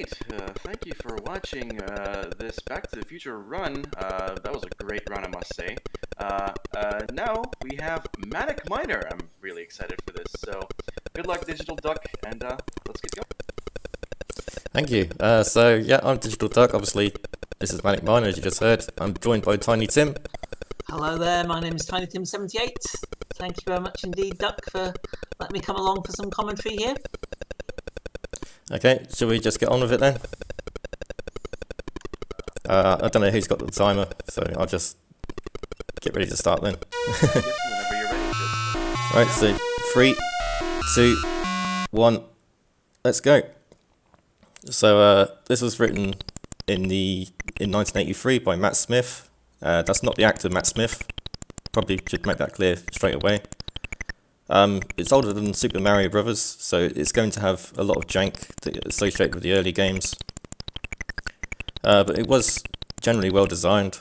Alright, thank you for watching this Back to the Future run. That was a great run, I must say. Now we have Manic Miner. I'm really excited for this. So, good luck, DigitalDuck, and let's get going. Thank you. So yeah, I'm DigitalDuck. Obviously, this is Manic Miner, as you just heard. I'm joined by Tiny Tim. Hello there, my name is TinyTim78. Thank you very much indeed, Duck, for letting me come along for some commentary here. Okay, shall we just get on with it then? I don't know who's got the timer, so I'll just get ready to start then. Yes, whenever you're ready, just... Right, so 3, 2, 1, let's go. So this was written in 1983 by Matt Smith. That's not the actor Matt Smith. Probably should make that clear straight away. It's older than Super Mario Brothers, so it's going to have a lot of jank associated with the early games. But it was generally well designed.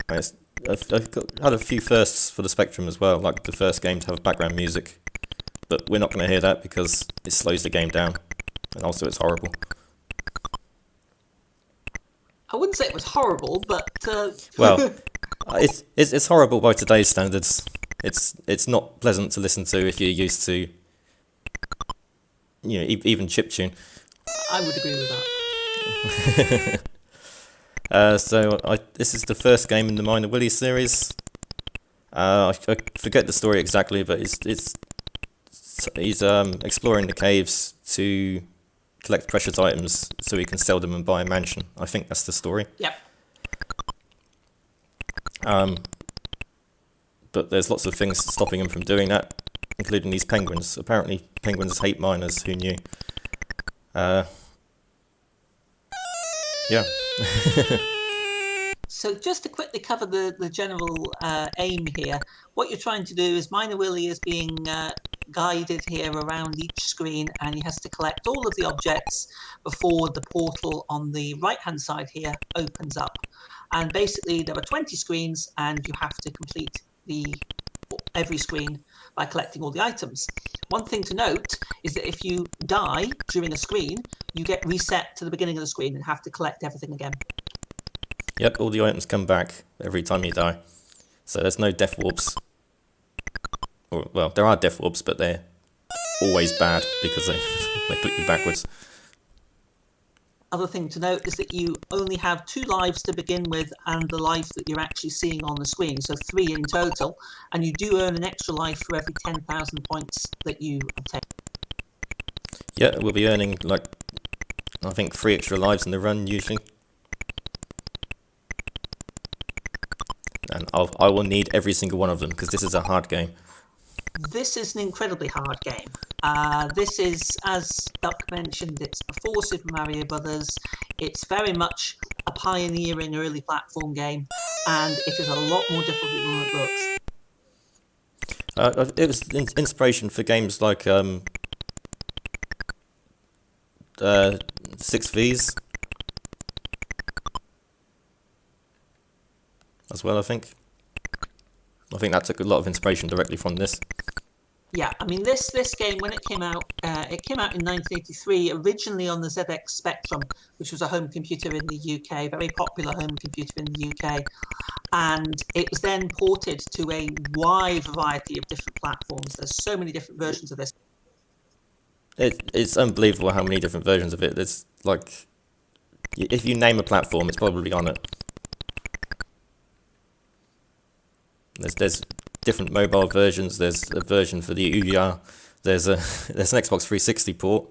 I've had a few firsts for the Spectrum as well, like the first game to have background music. But we're not going to hear that because it slows the game down, and also it's horrible. I wouldn't say it was horrible, but... Well, it's horrible by today's standards. It's not pleasant to listen to if you're used to, even chiptune. I would agree with that. This is the first game in the Minor Willy series. I forget the story exactly, but he's exploring the caves to collect precious items so he can sell them and buy a mansion. I think that's the story. Yep. But there's lots of things stopping him from doing that, including these penguins. Apparently, penguins hate miners. Who knew? Yeah. So just to quickly cover the general aim here, what you're trying to do is Minor Willy is being guided here around each screen, and he has to collect all of the objects before the portal on the right-hand side here opens up. And basically, there are 20 screens, and you have to complete every screen by collecting all the items. One thing to note is that if you die during a screen, you get reset to the beginning of the screen and have to collect everything again. Yep, all the items come back every time you die. So there's no death warps. Well, there are death warps, but they're always bad because they put you backwards. Other thing to note is that you only have 2 lives to begin with and the life that you're actually seeing on the screen, so 3 in total, and you do earn an extra life for every 10,000 points that you obtain. Yeah, we'll be earning, I think 3 extra lives in the run, usually. And I will need every single one of them, because this is a hard game. This is an incredibly hard game. This is, as Duck mentioned, it's before Super Mario Brothers. It's very much a pioneering early platform game, and it is a lot more difficult than it looks. It was inspiration for games like 6Vs as well, I think. I think that took a lot of inspiration directly from this. Yeah, I mean, this game, when it came out in 1983, originally on the ZX Spectrum, which was a home computer in the UK, very popular home computer in the UK. And it was then ported to a wide variety of different platforms. There's so many different versions of this. It's unbelievable how many different versions of it. There's if you name a platform, it's probably on it. There's different mobile versions. There's a version for the Ouya. There's an Xbox 360 port.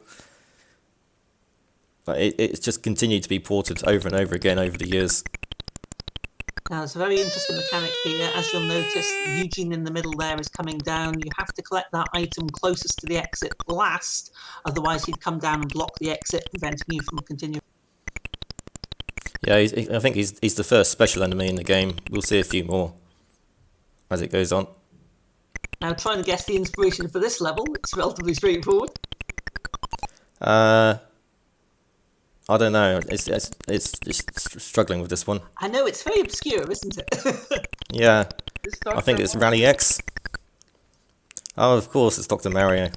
But it's just continued to be ported over and over again over the years. Now, there's a very interesting mechanic here. As you'll notice, Eugene in the middle there is coming down. You have to collect that item closest to the exit last, otherwise he'd come down and block the exit, preventing you from continuing. Yeah, I think he's the first special enemy in the game. We'll see a few more as it goes on. Now, trying to guess the inspiration for this level, it's relatively straightforward. I don't know. It's struggling with this one. I know, it's very obscure, isn't it? Yeah, I think it's Rally X. Oh, of course, it's Dr. Mario.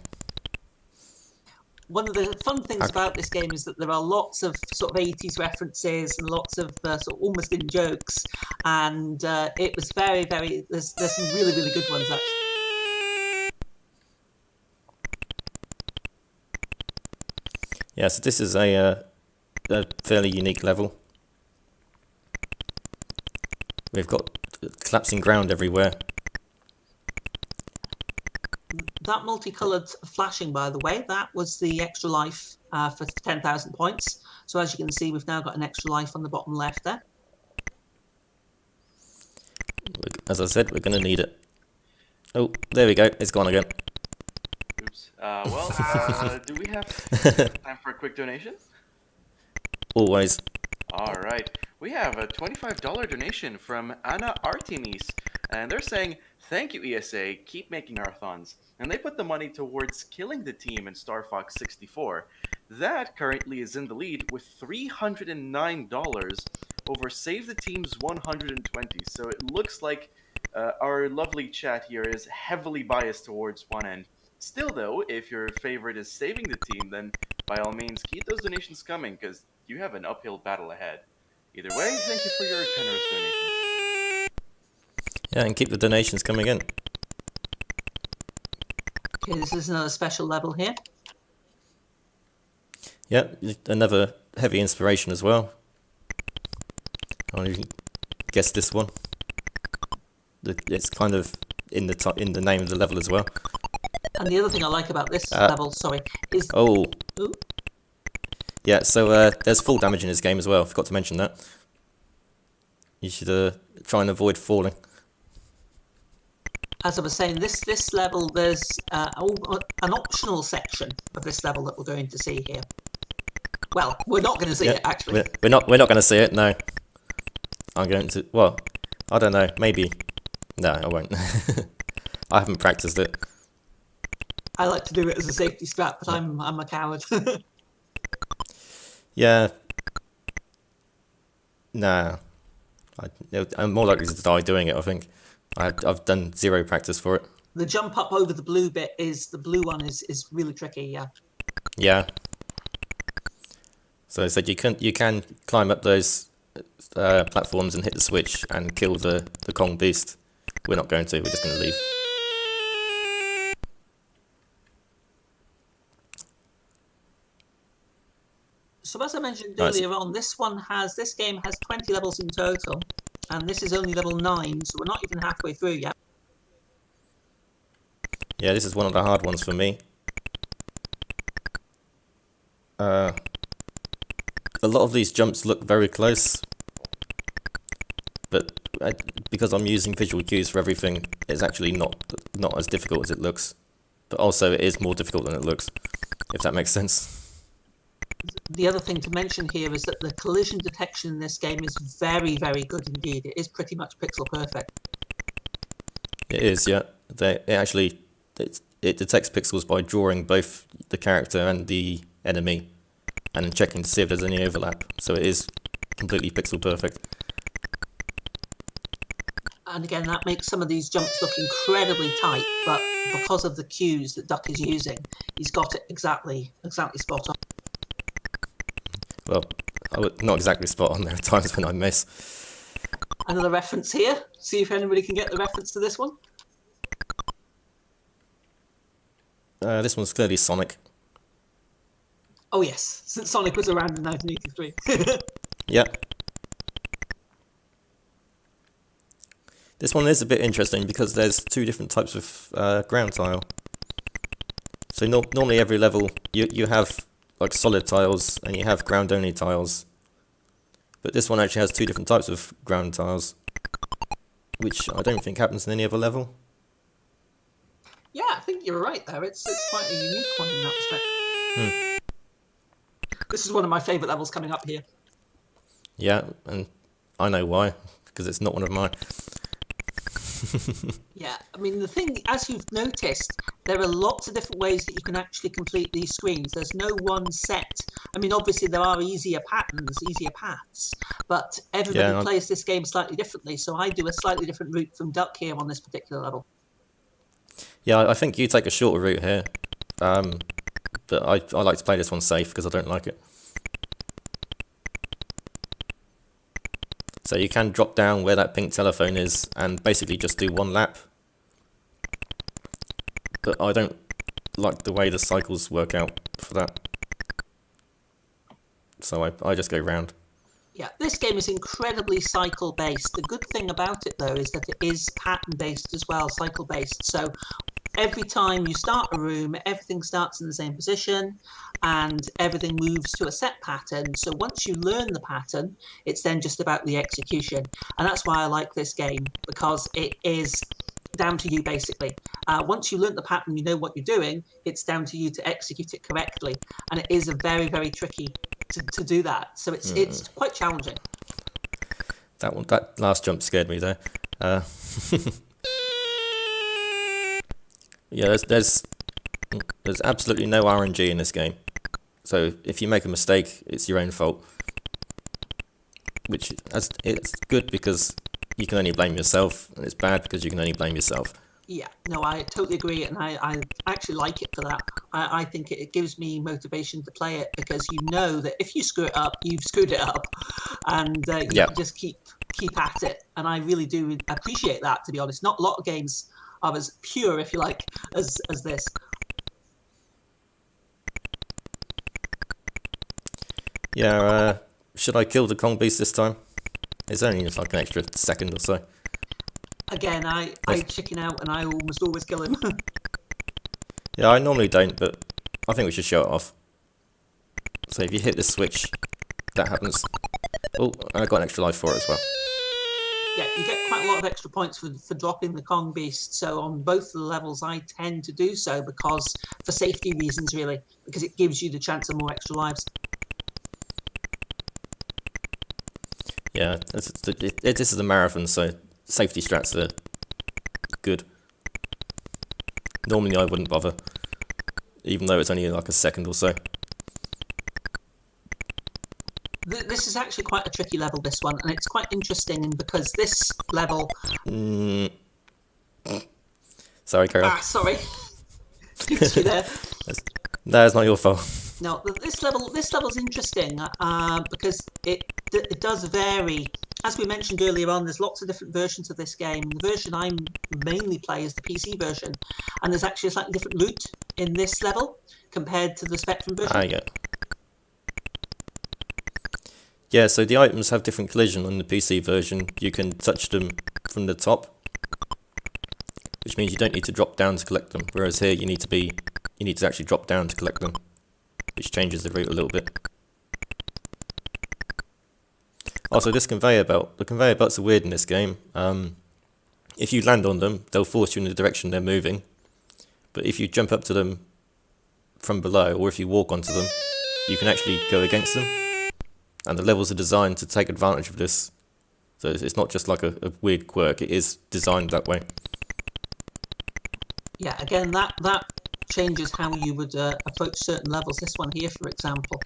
One of the fun things about this game is that there are lots of sort of 80s references and lots of sort of almost in jokes, and it was very, very. There's some really, really good ones actually. Yeah, so this is a fairly unique level. We've got collapsing ground everywhere. That multicoloured flashing, by the way, that was the extra life for 10,000 points. So as you can see, we've now got an extra life on the bottom left there. As I said, we're going to need it. Oh, there we go. It's gone again. Oops. Do we have time for a quick donation? Always. All right. We have a $25 donation from Anna Artemis, and they're saying, "Thank you, ESA. Keep making marathons." And they put the money towards killing the team in Star Fox 64. That currently is in the lead with $309 over Save the Team's 120. So it looks like our lovely chat here is heavily biased towards one end. Still, though, if your favorite is saving the team, then by all means keep those donations coming, because you have an uphill battle ahead. Either way, thank you for your generous donations. Yeah, and keep the donations coming in. Okay, this is another special level here. Yeah, another heavy inspiration as well. I guess this one. It's kind of in the name of the level as well. And the other thing I like about this level, is... Oh. Ooh. Yeah, so there's fall damage in this game as well. Forgot to mention that. You should try and avoid falling. As I was saying, this level, there's an optional section of this level that we're going to see here. Well, we're not going to see it, actually. We're not going to see it, no. I'm going to... Well, I don't know. Maybe. No, I won't. I haven't practiced it. I like to do it as a safety strat, but I'm a coward. Yeah. Nah. I'm more likely to die doing it, I think. I've done zero practice for it. The jump up over the blue bit the blue one is really tricky, yeah. Yeah. So I said you can climb up those platforms and hit the switch and kill the Kong beast. We're not going to, we're just going to leave. So as I mentioned earlier on, this game has 20 levels in total, and this is only level 9, so we're not even halfway through yet. Yeah, this is one of the hard ones for me. A lot of these jumps look very close, but because I'm using visual cues for everything, it's actually not as difficult as it looks. But also, it is more difficult than it looks, if that makes sense. The other thing to mention here is that the collision detection in this game is very, very good indeed. It is pretty much pixel perfect. It is, yeah. It detects pixels by drawing both the character and the enemy, and then checking to see if there's any overlap. So it is completely pixel perfect. And again, that makes some of these jumps look incredibly tight, but because of the cues that Duck is using, he's got it exactly spot on. Well, not exactly spot on. There are times when I miss. Another reference here. See if anybody can get the reference to this one. This one's clearly Sonic. Oh yes, since Sonic was around in 1983. Yeah. This one is a bit interesting because there's two different types of ground tile. So normally every level you have like solid tiles and you have ground only tiles. But this one actually has two different types of ground tiles, which I don't think happens in any other level. Yeah, I think you're right there. It's quite a unique one in that respect. This is one of my favourite levels coming up here. Yeah, and I know why, because it's not one of mine. Yeah, I mean, the thing, as you've noticed, there are lots of different ways that you can actually complete these screens. There's no one set. I mean, obviously there are easier patterns, easier paths, but everybody plays this game slightly differently, so I do a slightly different route from Duck here on this particular level. Yeah, I think you take a shorter route here. but I like to play this one safe because I don't like it. So you can drop down where that pink telephone is and basically just do one lap. But I don't like the way the cycles work out for that. So I just go round. Yeah, this game is incredibly cycle based. The good thing about it though is that it is pattern based as well, cycle based. So every time you start a room, everything starts in the same position and everything moves to a set pattern. So once you learn the pattern, it's then just about the execution. And that's why I like this game, because it is down to you basically. Once you learn the pattern, you know what you're doing, it's down to you to execute it correctly. And it is a very, very tricky to do that. So it's quite challenging. That last jump scared me though. Yeah, there's absolutely no RNG in this game. So if you make a mistake, it's your own fault. Which it's good because you can only blame yourself, and it's bad because you can only blame yourself. Yeah, no, I totally agree, and I actually like it for that. I think it gives me motivation to play it because you know that if you screw it up, you've screwed it up, and you can just keep at it. And I really do appreciate that, to be honest. Not a lot of games are as pure, if you like, as this. Yeah, should I kill the Kong Beast this time? It's only like an extra second or so. Again, I chicken out and I almost always kill him. Yeah, I normally don't, but I think we should show it off. So if you hit the switch, that happens. Oh, and I got an extra life for it as well. Yeah, you get quite a lot of extra points for dropping the Kong Beast. So on both the levels, I tend to do so because for safety reasons, really, because it gives you the chance of more extra lives. Yeah, this is a marathon, so safety strats are good. Normally I wouldn't bother, even though it's only like a second or so. This is actually quite a tricky level, this one, and it's quite interesting because this level... Sorry, Carol. Sorry. Jinxed you there. No, it's not your fault. No, this level's interesting because it does vary. As we mentioned earlier on, there's lots of different versions of this game. The version I mainly play is the PC version, and there's actually a slightly different loot in this level compared to the Spectrum version. Yeah, so the items have different collision on the PC version. You can touch them from the top, which means you don't need to drop down to collect them. Whereas here, you need to actually drop down to collect them, which changes the route a little bit. Also, this conveyor belt. The conveyor belts are weird in this game. If you land on them, they'll force you in the direction they're moving. But if you jump up to them from below, or if you walk onto them, you can actually go against them. And the levels are designed to take advantage of this. So it's not just like a weird quirk, it is designed that way. Yeah, again, that changes how you would approach certain levels. This one here, for example.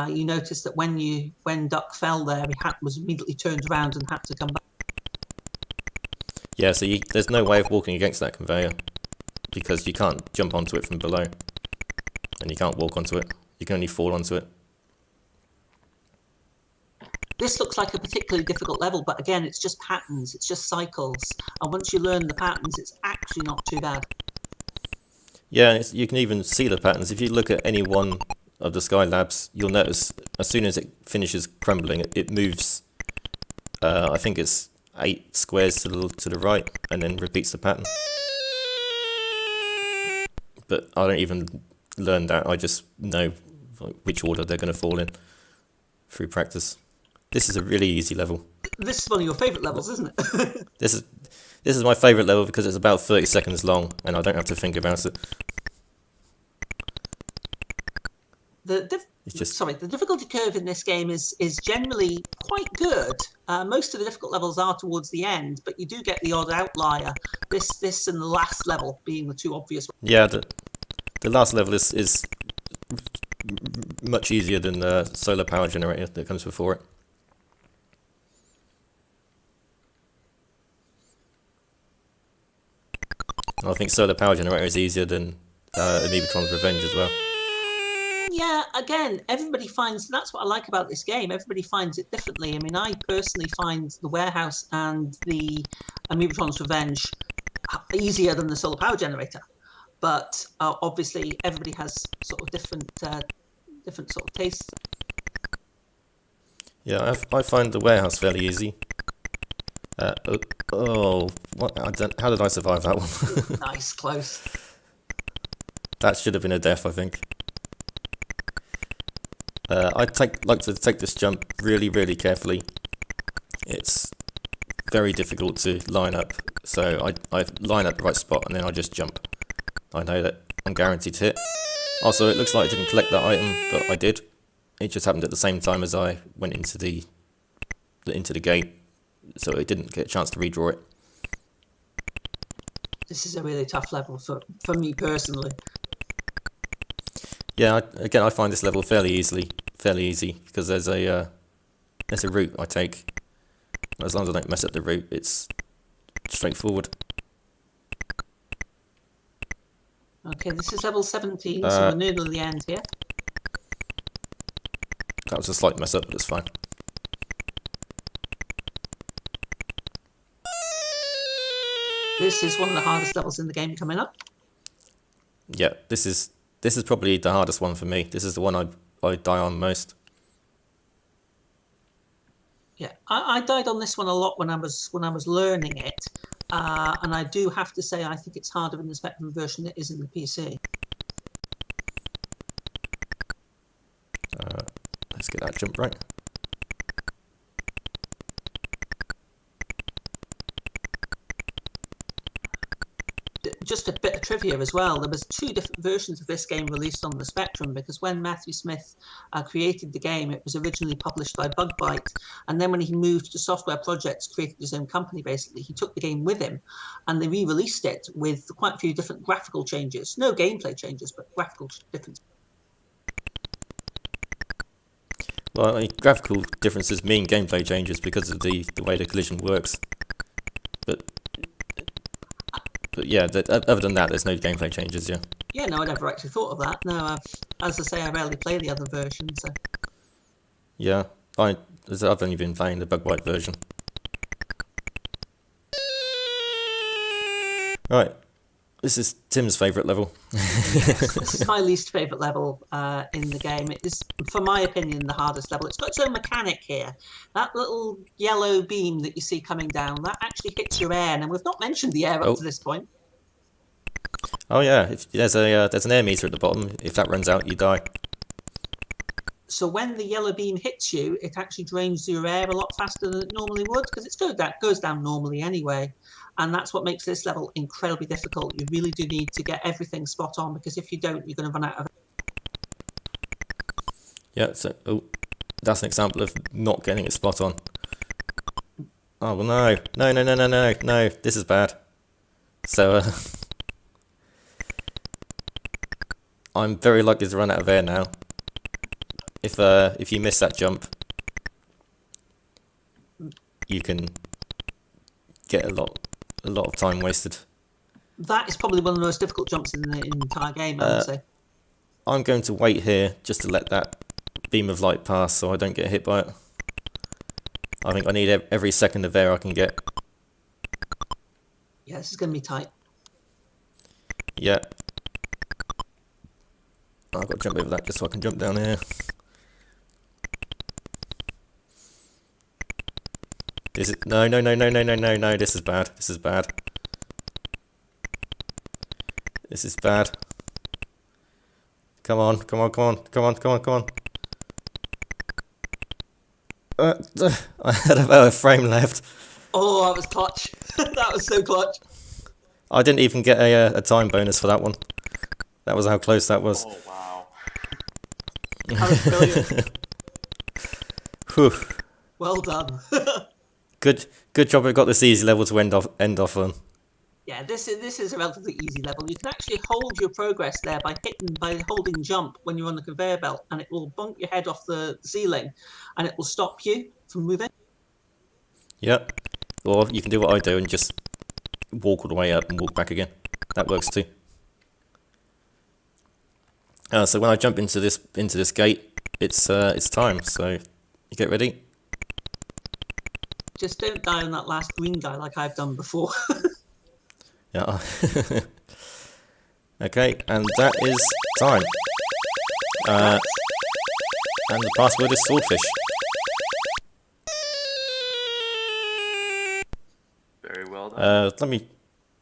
You notice that when Duck fell there, he was immediately turned around and had to come back. Yeah, so there's no way of walking against that conveyor, because you can't jump onto it from below. And you can't walk onto it. You can only fall onto it. This looks like a particularly difficult level, but again, it's just patterns, it's just cycles. And once you learn the patterns, it's actually not too bad. Yeah, you can even see the patterns. If you look at any one of the Skylabs, you'll notice as soon as it finishes crumbling, it moves, I think it's 8 squares to the right, and then repeats the pattern. But I don't even learn that, I just know which order they're going to fall in through practice. This is a really easy level. This is one of your favourite levels, isn't it? This is my favourite level because it's about 30 seconds long and I don't have to think about it. The difficulty curve in this game is generally quite good. Most of the difficult levels are towards the end, but you do get the odd outlier. This and the last level being the two obvious ones. Yeah, the last level is much easier than the solar power generator that comes before it. I think solar power generator is easier than Amoebotron's Revenge as well. Yeah, again, everybody finds that's what I like about this game. Everybody finds it differently. I mean, I personally find the warehouse and the Amoebotron's Revenge easier than the solar power generator. But obviously, everybody has sort of different sort of tastes. Yeah, I find the warehouse fairly easy. What? How did I survive that one? Nice, close. That should have been a death, I think. I'd like to take this jump really, really carefully. It's very difficult to line up, so I line up the right spot and then I just jump. I know that I'm guaranteed to hit. Also, it looks like I didn't collect that item, but I did. It just happened at the same time as I went into the gate, so it didn't get a chance to redraw it. This is a really tough level for me personally. Yeah, I find this level fairly easy because there's a route I take. As long as I don't mess up the route, it's straightforward. Okay, this is level 17, so we're nearly the end here. That was a slight mess up, but it's fine. This is one of the hardest levels in the game coming up. Yeah, this is probably the hardest one for me. This is the one I die on most. Yeah, I died on this one a lot when I was learning it, and I do have to say I think it's harder in the Spectrum version than it is in the PC. Let's get that jump right. Just a bit of trivia as well, there was 2 different versions of this game released on the Spectrum, because when Matthew Smith created the game, it was originally published by Bug Byte, and then when he moved to Software Projects, created his own company basically, he took the game with him, and they re-released it with quite a few different graphical changes. No gameplay changes, but graphical differences. Well, graphical differences mean gameplay changes because of the way the collision works. But yeah, other than that, there's no gameplay changes, yeah. Yeah, no, I never actually thought of that. No, as I say, I rarely play the other version, so... Yeah, I've only been playing the Bug Byte version. Right, this is Tim's favourite level. Yes, this is my least favourite level in the game. It is, for my opinion, the hardest level. It's got its own mechanic here. That little yellow beam that you see coming down, that actually hits your air, and we've not mentioned the air up to this point. Oh yeah, there's an air meter at the bottom. If that runs out, you die. So when the yellow beam hits you, it actually drains your air a lot faster than it normally would, because it goes down normally anyway. And that's what makes this level incredibly difficult. You really do need to get everything spot on, because if you don't, you're going to run out of it. Yeah, so that's an example of not getting it spot on. Oh well, no, this is bad. So I'm very likely to run out of air now. If you miss that jump, you can get a lot of time wasted. That is probably one of the most difficult jumps in the entire game, I would say. I'm going to wait here just to let that beam of light pass so I don't get hit by it. I think I need every second of air I can get. Yeah, this is going to be tight. Yeah. I've got to jump over that just so I can jump down here. No, this is bad. This is bad. This is bad. Come on. I had about a frame left. Oh, that was clutch. That was so clutch. I didn't even get a time bonus for that one. That was how close that was. Oh, wow. That was brilliant. Whew. Well done. Good job I got this easy level to end off on. Yeah, this is a relatively easy level. You can actually hold your progress there by holding jump when you're on the conveyor belt, and it will bump your head off the ceiling, and it will stop you from moving. Yep. Or you can do what I do and just walk all the way up and walk back again. That works too. So when I jump into this gate, it's time. So you get ready. Just don't die on that last green guy like I've done before. Yeah. Okay, and that is time. And the password is swordfish. Very well done.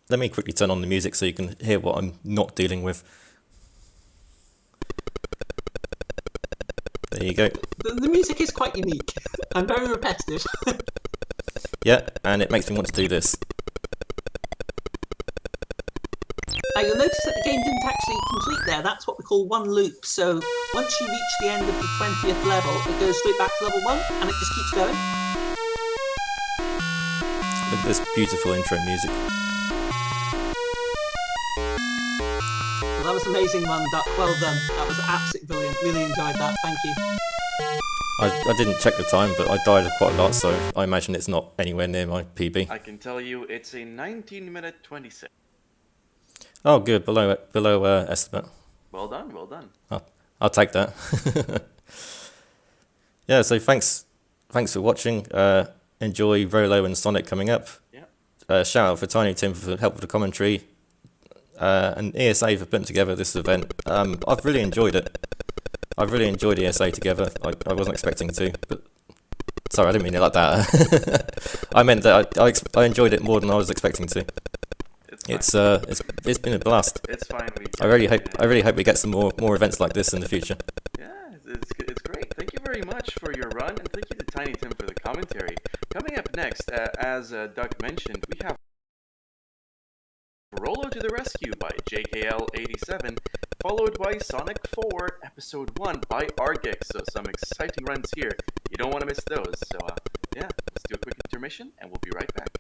Let me quickly turn on the music so you can hear what I'm not dealing with. There you go. The music is quite unique and very repetitive. Yeah, and it makes me want to do this. Now you'll notice that the game didn't actually complete there. That's what we call one loop. So once you reach the end of the 20th level, it goes straight back to level 1 and it just keeps going. Look at this beautiful intro music. Well, that was amazing one, Duck. Well done. That was absolutely brilliant. Really enjoyed that. Thank you. I didn't check the time, but I died quite a lot, so I imagine it's not anywhere near my PB. I can tell you it's a 19-minute 26. Oh, good. Below estimate. Well done, well done. I'll take that. Yeah. So thanks for watching. Enjoy Rolo and Sonic coming up. Yeah. Shout out for Tiny Tim for help with the commentary. And ESA for putting together this event. I've really enjoyed it. I've really enjoyed ESA Together. I wasn't expecting to, but sorry, I didn't mean it like that. I meant that I enjoyed it more than I was expecting to. It's been a blast. It's fine. I really hope we get some more events like this in the future. Yeah, it's great. Thank you very much for your run, and thank you to Tiny Tim for the commentary. Coming up next, as Duck mentioned, we have Rolo to the Rescue by JKL87, followed by Sonic 4 Episode 1 by Argix. So some exciting runs here. You don't want to miss those. So yeah, let's do a quick intermission, and we'll be right back.